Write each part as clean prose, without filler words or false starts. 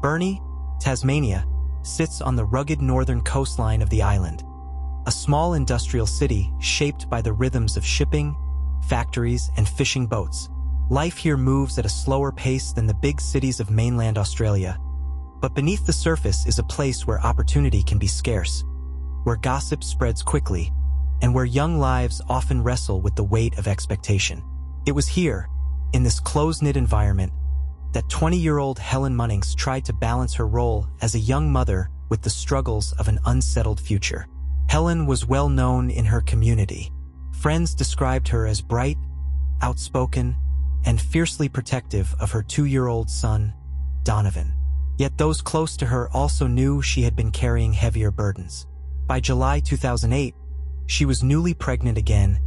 Burnie, Tasmania, sits on the rugged northern coastline of the island, a small industrial city shaped by the rhythms of shipping, factories, and fishing boats. Life here moves at a slower pace than the big cities of mainland Australia, but beneath the surface is a place where opportunity can be scarce, where gossip spreads quickly, and where young lives often wrestle with the weight of expectation. It was here, in this close-knit environment, that 20-year-old Helen Munnings tried to balance her role as a young mother with the struggles of an unsettled future. Helen was well known in her community. Friends described her as bright, outspoken, and fiercely protective of her 2-year-old son, Donovan. Yet those close to her also knew she had been carrying heavier burdens. By July 2008, she was newly pregnant again,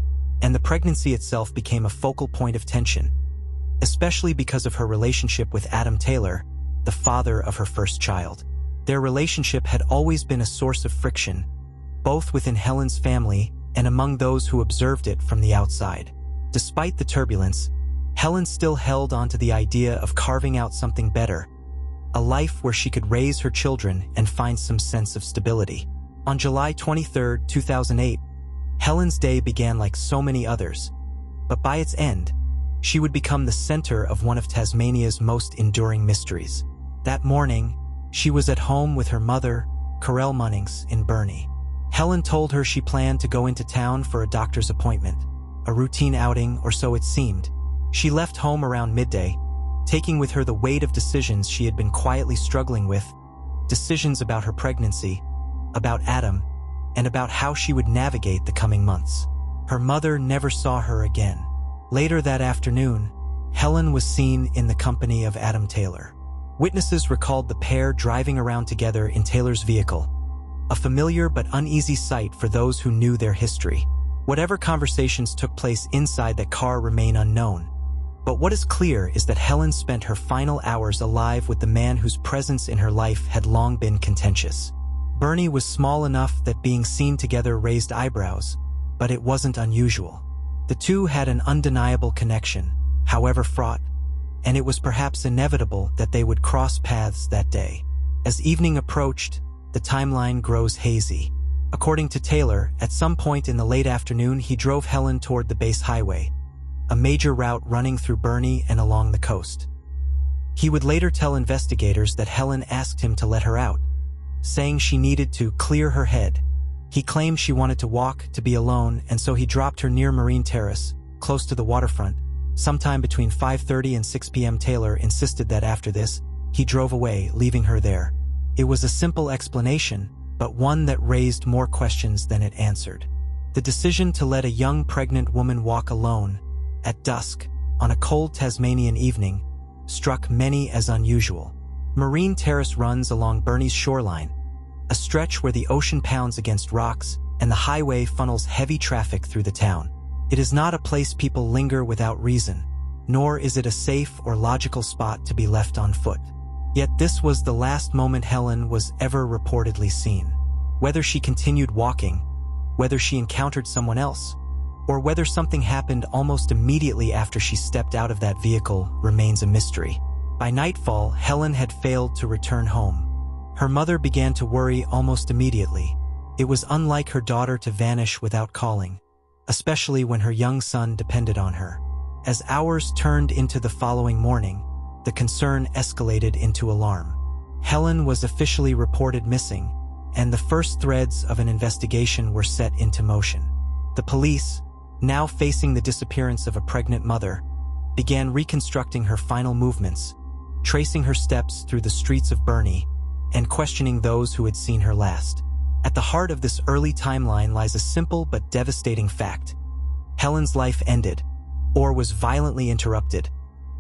and the pregnancy itself became a focal point of tension, especially because of her relationship with Adam Taylor, the father of her first child. Their relationship had always been a source of friction, both within Helen's family and among those who observed it from the outside. Despite the turbulence, Helen still held on to the idea of carving out something better, a life where she could raise her children and find some sense of stability. On July 23, 2008, Helen's day began like so many others, but by its end, she would become the center of one of Tasmania's most enduring mysteries. That morning, she was at home with her mother, Helen Munnings, in Burnie. Helen told her she planned to go into town for a doctor's appointment, a routine outing, or so it seemed. She left home around midday, taking with her the weight of decisions she had been quietly struggling with, decisions about her pregnancy, about Adam, and about how she would navigate the coming months. Her mother never saw her again. Later that afternoon, Helen was seen in the company of Adam Taylor. Witnesses recalled the pair driving around together in Taylor's vehicle, a familiar but uneasy sight for those who knew their history. Whatever conversations took place inside that car remain unknown, but what is clear is that Helen spent her final hours alive with the man whose presence in her life had long been contentious. Burnie was small enough that being seen together raised eyebrows, but it wasn't unusual. The two had an undeniable connection, however fraught, and it was perhaps inevitable that they would cross paths that day. As evening approached, the timeline grows hazy. According to Taylor, at some point in the late afternoon he drove Helen toward the base highway, a major route running through Burnie and along the coast. He would later tell investigators that Helen asked him to let her out, saying she needed to clear her head. He claimed she wanted to walk, to be alone, and so he dropped her near Marine Terrace, close to the waterfront. Sometime between 5:30 and 6 p.m. Taylor insisted that after this, he drove away, leaving her there. It was a simple explanation, but one that raised more questions than it answered. The decision to let a young pregnant woman walk alone, at dusk, on a cold Tasmanian evening, struck many as unusual. Marine Terrace runs along Burnie's shoreline, a stretch where the ocean pounds against rocks and the highway funnels heavy traffic through the town. It is not a place people linger without reason, nor is it a safe or logical spot to be left on foot. Yet this was the last moment Helen was ever reportedly seen. Whether she continued walking, whether she encountered someone else, or whether something happened almost immediately after she stepped out of that vehicle remains a mystery. By nightfall, Helen had failed to return home. Her mother began to worry almost immediately. It was unlike her daughter to vanish without calling, especially when her young son depended on her. As hours turned into the following morning, the concern escalated into alarm. Helen was officially reported missing, and the first threads of an investigation were set into motion. The police, now facing the disappearance of a pregnant mother, began reconstructing her final movements, tracing her steps through the streets of Burnie, and questioning those who had seen her last. At the heart of this early timeline lies a simple but devastating fact. Helen's life ended, or was violently interrupted,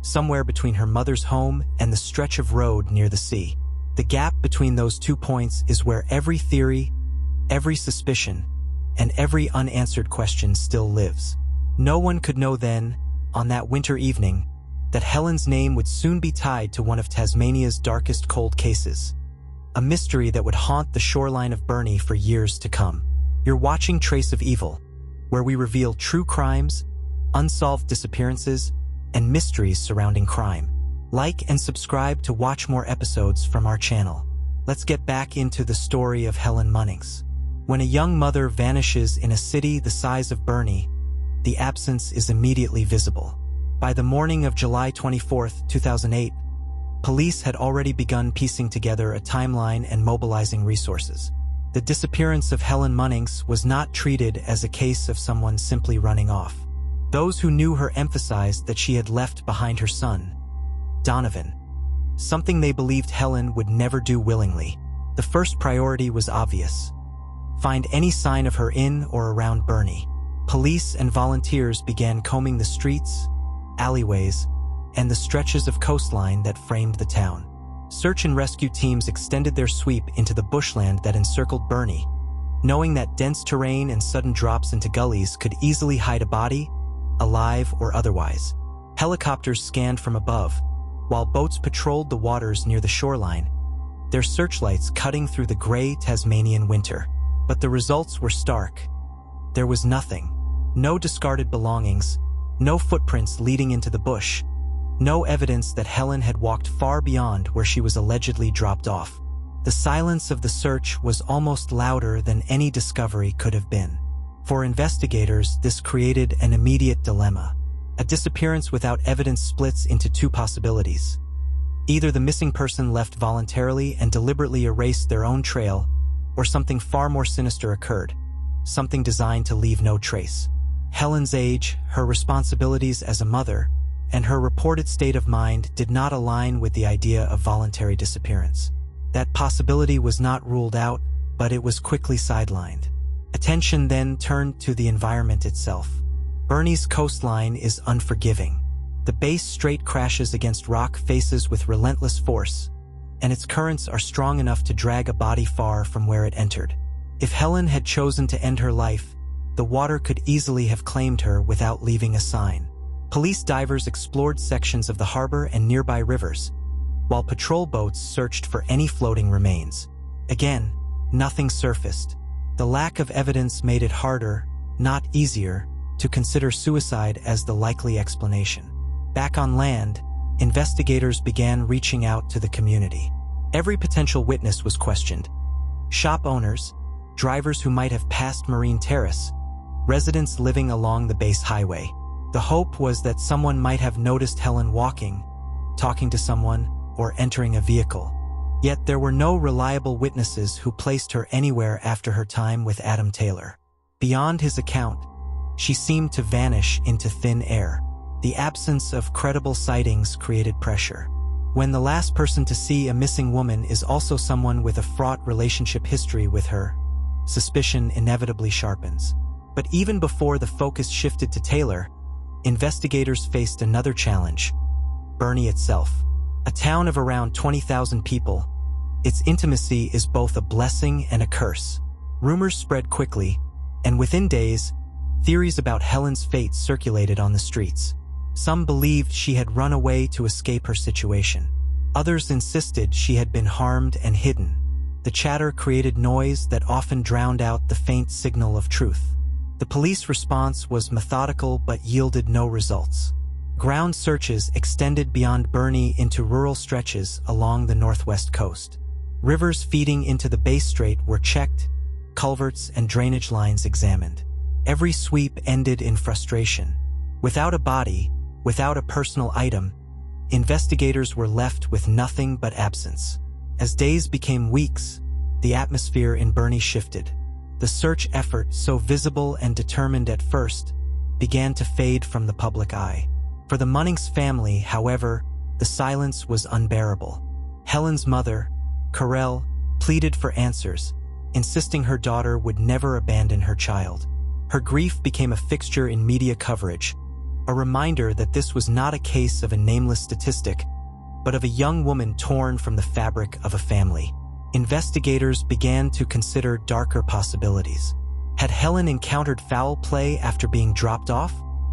somewhere between her mother's home and the stretch of road near the sea. The gap between those 2 points is where every theory, every suspicion, and every unanswered question still lives. No one could know then, on that winter evening, that Helen's name would soon be tied to one of Tasmania's darkest cold cases, a mystery that would haunt the shoreline of Burnie for years to come. You're watching Trace of Evil, where we reveal true crimes, unsolved disappearances, and mysteries surrounding crime. Like and subscribe to watch more episodes from our channel. Let's get back into the story of Helen Munnings. When a young mother vanishes in a city the size of Burnie, the absence is immediately visible. By the morning of July 24, 2008, police had already begun piecing together a timeline and mobilizing resources. The disappearance of Helen Munnings was not treated as a case of someone simply running off. Those who knew her emphasized that she had left behind her son, Donovan, something they believed Helen would never do willingly. The first priority was obvious: find any sign of her in or around Burnie. Police and volunteers began combing the streets, alleyways, and the stretches of coastline that framed the town. Search and rescue teams extended their sweep into the bushland that encircled Burnie, knowing that dense terrain and sudden drops into gullies could easily hide a body, alive or otherwise. Helicopters scanned from above, while boats patrolled the waters near the shoreline, their searchlights cutting through the gray Tasmanian winter. But the results were stark. There was nothing. No discarded belongings, no footprints leading into the bush, no evidence that Helen had walked far beyond where she was allegedly dropped off. The silence of the search was almost louder than any discovery could have been. For investigators, this created an immediate dilemma. A disappearance without evidence splits into two possibilities. Either the missing person left voluntarily and deliberately erased their own trail, or something far more sinister occurred, something designed to leave no trace. Helen's age, her responsibilities as a mother, and her reported state of mind did not align with the idea of voluntary disappearance. That possibility was not ruled out, but it was quickly sidelined. Attention then turned to the environment itself. Burnie's coastline is unforgiving. The Bass Strait crashes against rock faces with relentless force, and its currents are strong enough to drag a body far from where it entered. If Helen had chosen to end her life, the water could easily have claimed her without leaving a sign. Police divers explored sections of the harbor and nearby rivers, while patrol boats searched for any floating remains. Again, nothing surfaced. The lack of evidence made it harder, not easier, to consider suicide as the likely explanation. Back on land, investigators began reaching out to the community. Every potential witness was questioned. Shop owners, drivers who might have passed Marine Terrace, residents living along the Bass Highway. The hope was that someone might have noticed Helen walking, talking to someone, or entering a vehicle. Yet there were no reliable witnesses who placed her anywhere after her time with Adam Taylor. Beyond his account, she seemed to vanish into thin air. The absence of credible sightings created pressure. When the last person to see a missing woman is also someone with a fraught relationship history with her, suspicion inevitably sharpens. But even before the focus shifted to Taylor, investigators faced another challenge: Burnie itself. A town of around 20,000 people, its intimacy is both a blessing and a curse. Rumors spread quickly, and within days, theories about Helen's fate circulated on the streets. Some believed she had run away to escape her situation. Others insisted she had been harmed and hidden. The chatter created noise that often drowned out the faint signal of truth. The police response was methodical but yielded no results. Ground searches extended beyond Burnie into rural stretches along the northwest coast. Rivers feeding into the Bass Strait were checked, culverts and drainage lines examined. Every sweep ended in frustration. Without a body, without a personal item, investigators were left with nothing but absence. As days became weeks, the atmosphere in Burnie shifted. The search effort, so visible and determined at first, began to fade from the public eye. For the Munnings family, however, the silence was unbearable. Helen's mother, Carell, pleaded for answers, insisting her daughter would never abandon her child. Her grief became a fixture in media coverage, a reminder that this was not a case of a nameless statistic, but of a young woman torn from the fabric of a family. Investigators began to consider darker possibilities. Had Helen encountered foul play after being dropped off?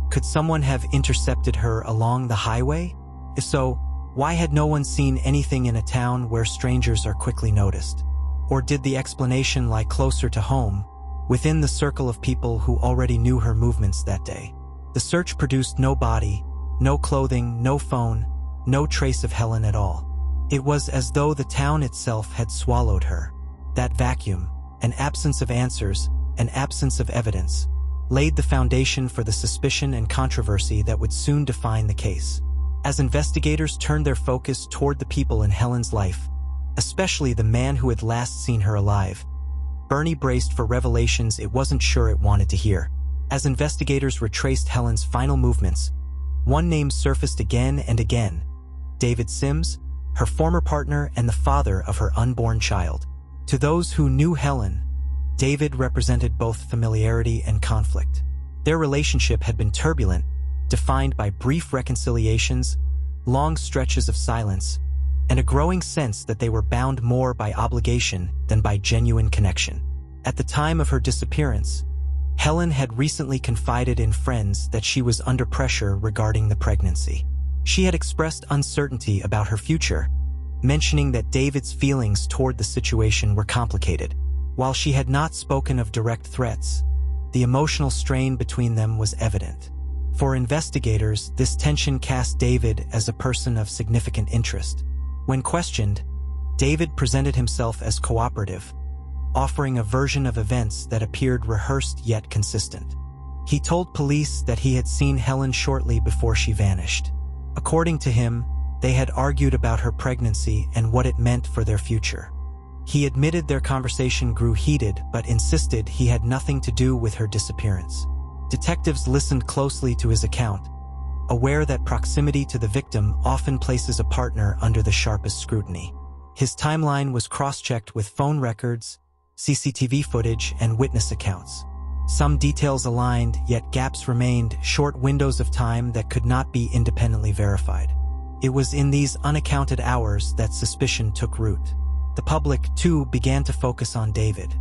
Could someone have intercepted her along the highway? If so, why had no one seen anything in a town where strangers are quickly noticed? Or did the explanation lie closer to home, within the circle of people who already knew her movements that day? The search produced no body, no clothing, no phone, no trace of Helen at all. It was as though the town itself had swallowed her. That vacuum, an absence of answers, an absence of evidence, laid the foundation for the suspicion and controversy that would soon define the case. As investigators turned their focus toward the people in Helen's life, especially the man who had last seen her alive, Burnie braced for revelations it wasn't sure it wanted to hear. As investigators retraced Helen's final movements, one name surfaced again and again: David Sims, her former partner and the father of her unborn child. To those who knew Helen, David represented both familiarity and conflict. Their relationship had been turbulent, defined by brief reconciliations, long stretches of silence, and a growing sense that they were bound more by obligation than by genuine connection. At the time of her disappearance, Helen had recently confided in friends that she was under pressure regarding the pregnancy. She had expressed uncertainty about her future, mentioning that David's feelings toward the situation were complicated. While she had not spoken of direct threats, the emotional strain between them was evident. For investigators, this tension cast David as a person of significant interest. When questioned, David presented himself as cooperative, offering a version of events that appeared rehearsed yet consistent. He told police that he had seen Helen shortly before she vanished. According to him, they had argued about her pregnancy and what it meant for their future. He admitted their conversation grew heated, but insisted he had nothing to do with her disappearance. Detectives listened closely to his account, aware that proximity to the victim often places a partner under the sharpest scrutiny. His timeline was cross-checked with phone records, CCTV footage, and witness accounts. Some details aligned, yet gaps remained, short windows of time that could not be independently verified. It was in these unaccounted hours that suspicion took root. The public, too, began to focus on David.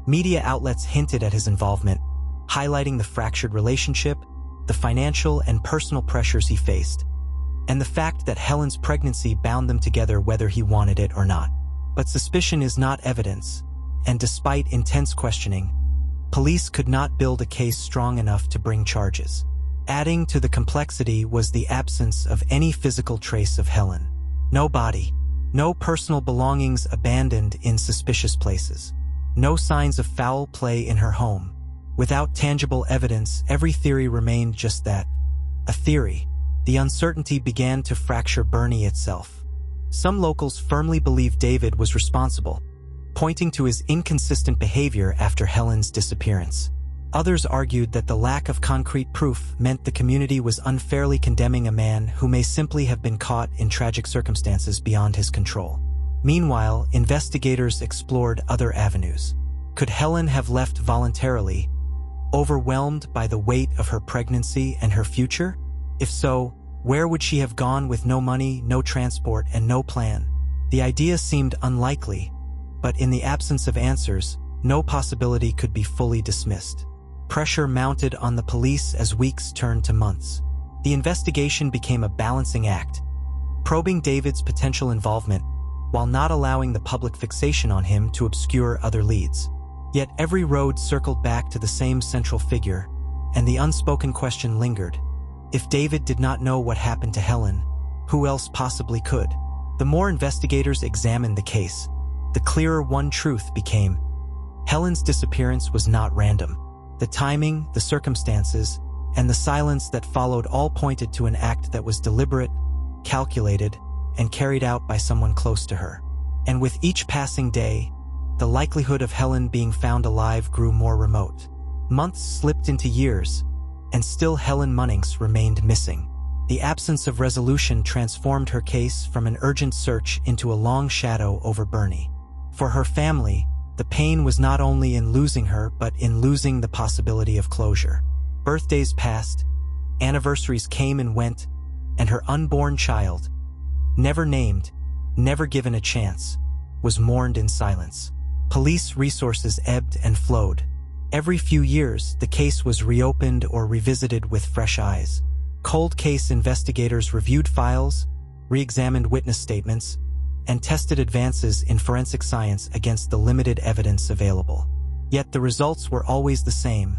Media outlets hinted at his involvement, highlighting the fractured relationship, the financial and personal pressures he faced, and the fact that Helen's pregnancy bound them together whether he wanted it or not. But suspicion is not evidence, and despite intense questioning, police could not build a case strong enough to bring charges. Adding to the complexity was the absence of any physical trace of Helen. No body, no personal belongings abandoned in suspicious places, no signs of foul play in her home. Without tangible evidence, every theory remained just that, a theory. The uncertainty began to fracture Burnie itself. Some locals firmly believed David was responsible, pointing to his inconsistent behavior after Helen's disappearance. Others argued that the lack of concrete proof meant the community was unfairly condemning a man who may simply have been caught in tragic circumstances beyond his control. Meanwhile, investigators explored other avenues. Could Helen have left voluntarily, overwhelmed by the weight of her pregnancy and her future? If so, where would she have gone with no money, no transport, and no plan? The idea seemed unlikely, but in the absence of answers, no possibility could be fully dismissed. Pressure mounted on the police as weeks turned to months. The investigation became a balancing act, probing David's potential involvement while not allowing the public fixation on him to obscure other leads. Yet every road circled back to the same central figure, and the unspoken question lingered. If David did not know what happened to Helen, who else possibly could? The more investigators examined the case, the clearer one truth became: Helen's disappearance was not random. The timing, the circumstances, and the silence that followed all pointed to an act that was deliberate, calculated, and carried out by someone close to her. And with each passing day, the likelihood of Helen being found alive grew more remote. Months slipped into years, and still Helen Munnings remained missing. The absence of resolution transformed her case from an urgent search into a long shadow over Burnie. For her family, the pain was not only in losing her, but in losing the possibility of closure. Birthdays passed, anniversaries came and went, and her unborn child, never named, never given a chance, was mourned in silence. Police resources ebbed and flowed. Every few years, the case was reopened or revisited with fresh eyes. Cold case investigators reviewed files, re-examined witness statements, and tested advances in forensic science against the limited evidence available. Yet the results were always the same.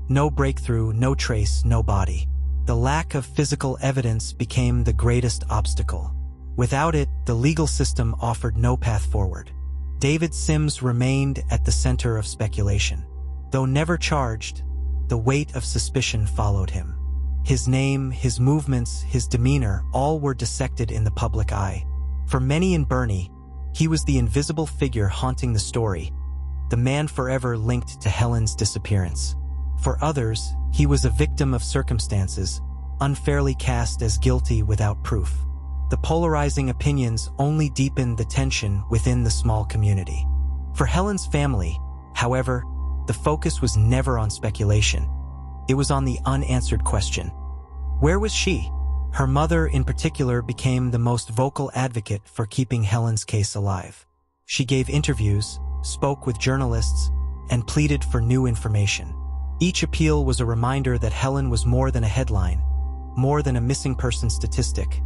No breakthrough, no trace, no body. The lack of physical evidence became the greatest obstacle. Without it, the legal system offered no path forward. David Sims remained at the center of speculation. Though never charged, the weight of suspicion followed him. His name, his movements, his demeanor, all were dissected in the public eye. For many in Burnie, he was the invisible figure haunting the story, the man forever linked to Helen's disappearance. For others, he was a victim of circumstances, unfairly cast as guilty without proof. The polarizing opinions only deepened the tension within the small community. For Helen's family, however, the focus was never on speculation. It was on the unanswered question. Where was she? Her mother, in particular, became the most vocal advocate for keeping Helen's case alive. She gave interviews, spoke with journalists, and pleaded for new information. Each appeal was a reminder that Helen was more than a headline, more than a missing person statistic.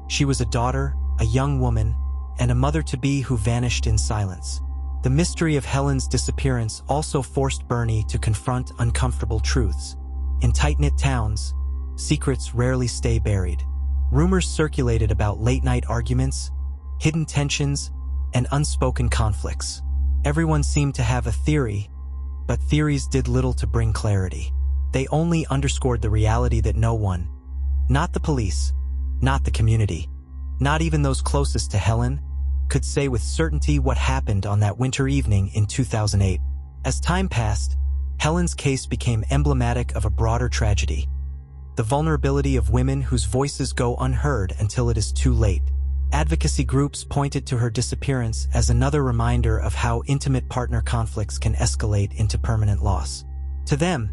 She was a daughter, a young woman, and a mother-to-be who vanished in silence. The mystery of Helen's disappearance also forced Burnie to confront uncomfortable truths. In tight-knit towns, secrets rarely stay buried. Rumors circulated about late-night arguments, hidden tensions, and unspoken conflicts. Everyone seemed to have a theory, but theories did little to bring clarity. They only underscored the reality that no one, not the police, not the community, not even those closest to Helen, could say with certainty what happened on that winter evening in 2008. As time passed, Helen's case became emblematic of a broader tragedy: the vulnerability of women whose voices go unheard until it is too late. Advocacy groups pointed to her disappearance as another reminder of how intimate partner conflicts can escalate into permanent loss. To them,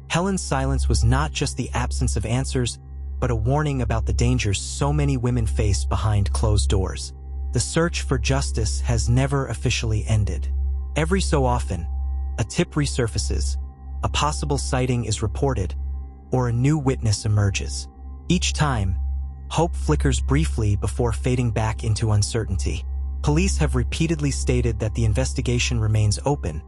Helen's silence was not just the absence of answers, but a warning about the dangers so many women face behind closed doors. The search for justice has never officially ended. Every so often, a tip resurfaces, a possible sighting is reported, or a new witness emerges. Each time, hope flickers briefly before fading back into uncertainty. Police have repeatedly stated that the investigation remains open,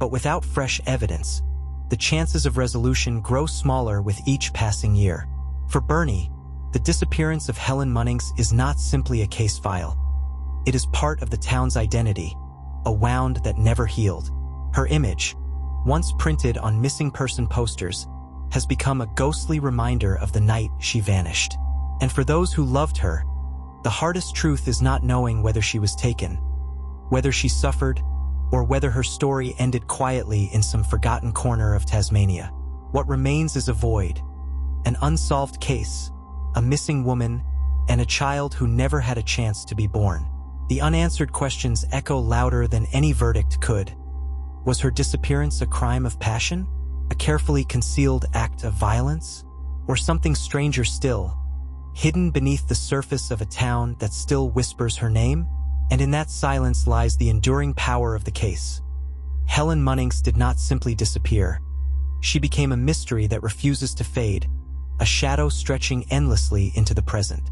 but without fresh evidence, the chances of resolution grow smaller with each passing year. For Burnie, the disappearance of Helen Munnings is not simply a case file. It is part of the town's identity, a wound that never healed. Her image, once printed on missing person posters, has become a ghostly reminder of the night she vanished. And for those who loved her, the hardest truth is not knowing whether she was taken, whether she suffered, or whether her story ended quietly in some forgotten corner of Tasmania. What remains is a void, an unsolved case, a missing woman, and a child who never had a chance to be born. The unanswered questions echo louder than any verdict could. Was her disappearance a crime of passion? A carefully concealed act of violence? Or something stranger still, hidden beneath the surface of a town that still whispers her name? And in that silence lies the enduring power of the case. Helen Munnings did not simply disappear. She became a mystery that refuses to fade, a shadow stretching endlessly into the present.